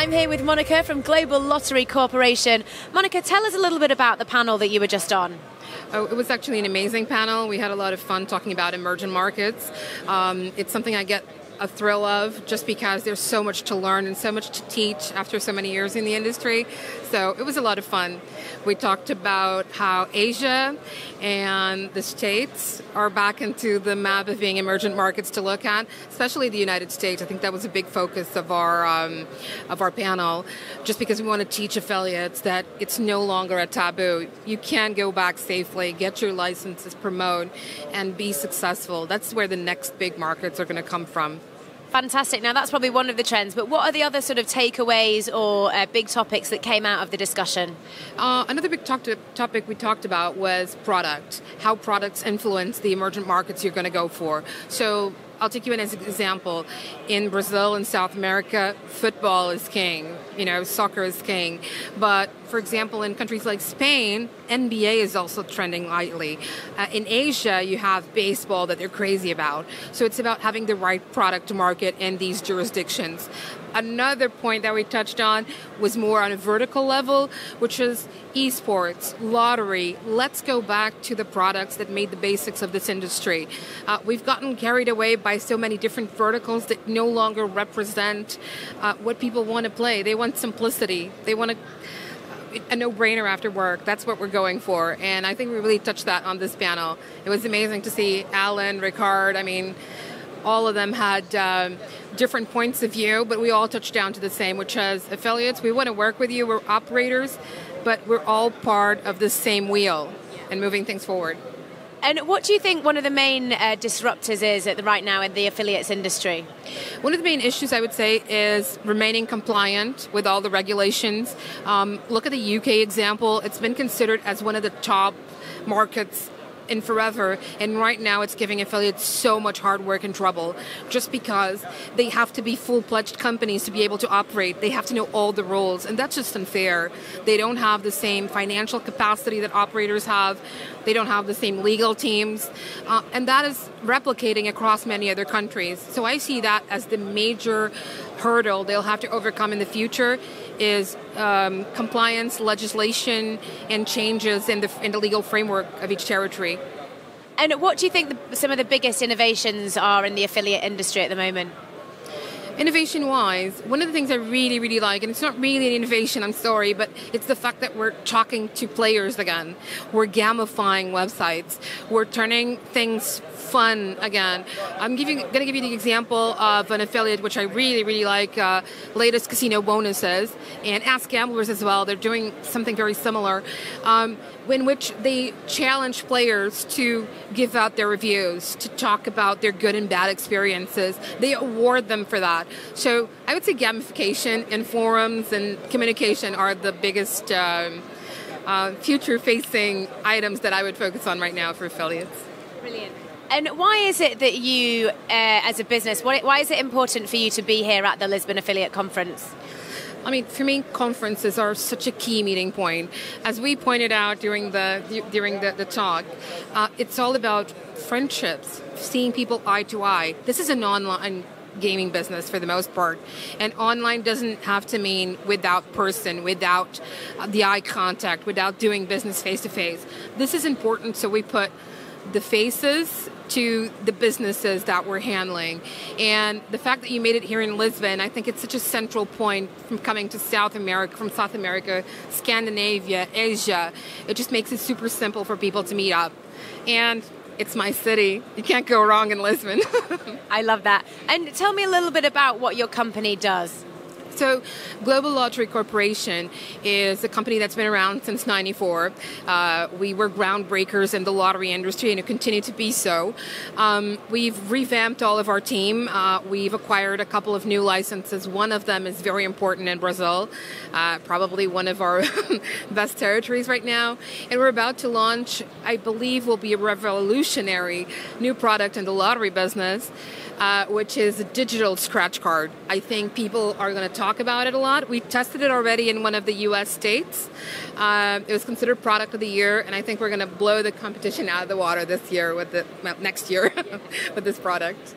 I'm here with Monica from Global Lottery Corporation. Monica, tell us a little bit about the panel that you were just on. Oh, it was actually an amazing panel. We had a lot of fun talking about emerging markets. It's something I get a thrill of just because there's so much to learn and so much to teach after so many years in the industry. So it was a lot of fun. We talked about how Asia and the States are back into the map of being emergent markets to look at, especially the United States. I think that was a big focus of our panel, just because we want to teach affiliates that it's no longer a taboo. You can go back safely, get your licenses, promote, and be successful. That's where the next big markets are going to come from. Fantastic. Now, that's probably one of the trends, but what are the other sort of takeaways or big topics that came out of the discussion? Another big topic we talked about was product, how products influence the emergent markets you're going to go for. So I'll take you as an example. In Brazil and South America, football is king. Soccer is king. But, for example, in countries like Spain, NBA is also trending lightly. In Asia, you have baseball that they're crazy about. So it's about having the right product to market in these jurisdictions. Another point that we touched on was more on a vertical level, which is esports, lottery. Let's go back to the products that made the basics of this industry. We've gotten carried away by so many different verticals that no longer represent what people want to play. They want simplicity. They want a no-brainer after work. That's what we're going for. And I think we really touched that on this panel. It was amazing to see Alan, Ricard, all of them had different points of view, but we all touched down to the same, which is affiliates, we want to work with you, we're operators, but we're all part of the same wheel and moving things forward. And what do you think one of the main disruptors is right now in the affiliates industry? One of the main issues, I would say, is remaining compliant with all the regulations. Look at the UK example. It's been considered as one of the top markets in forever, and right now it's giving affiliates so much hard work and trouble just because they have to be full-fledged companies to be able to operate. They have to know all the rules, and that's just unfair. They don't have the same financial capacity that operators have. They don't have the same legal teams, and that is replicating across many other countries. So I see that as the major hurdle they'll have to overcome in the future is compliance, legislation, and changes in the legal framework of each territory. And what do you think some of the biggest innovations are in the affiliate industry at the moment? Innovation-wise, one of the things I really, really like, and it's not really an innovation, I'm sorry, but it's the fact that we're talking to players again. We're gamifying websites. We're turning things fun again. I'm going to give you the example of an affiliate which I really, really like, Latest Casino Bonuses, and Ask Gamblers as well. They're doing something very similar, in which they challenge players to give out their reviews, to talk about their good and bad experiences. They award them for that. So I would say gamification and forums and communication are the biggest future-facing items that I would focus on right now for affiliates. Brilliant. And why is it that you, as a business, why is it important for you to be here at the Lisbon Affiliate Conference? For me, conferences are such a key meeting point. As we pointed out during the talk, it's all about friendships, seeing people eye to eye. This is an online gaming business for the most part, and online doesn't have to mean without person, without the eye contact, without doing business face to face. This is important, so we put the faces to the businesses that we're handling. And the fact that you made it here in Lisbon, I think it's such a central point from coming to South America, Scandinavia, Asia. It just makes it super simple for people to meet up. And it's my city. You can't go wrong in Lisbon. I love that. And tell me a little bit about what your company does. So Global Lottery Corporation is a company that's been around since '94. We were groundbreakers in the lottery industry and continue to be so. We've revamped all of our team. We've acquired a couple of new licenses. One of them is very important in Brazil, probably one of our best territories right now. And we're about to launch, I believe, will be a revolutionary new product in the lottery business, which is a digital scratch card. I think people are going to talk about it a lot. We tested it already in one of the U.S. states. It was considered product of the year, and I think we're going to blow the competition out of the water this year next year with this product.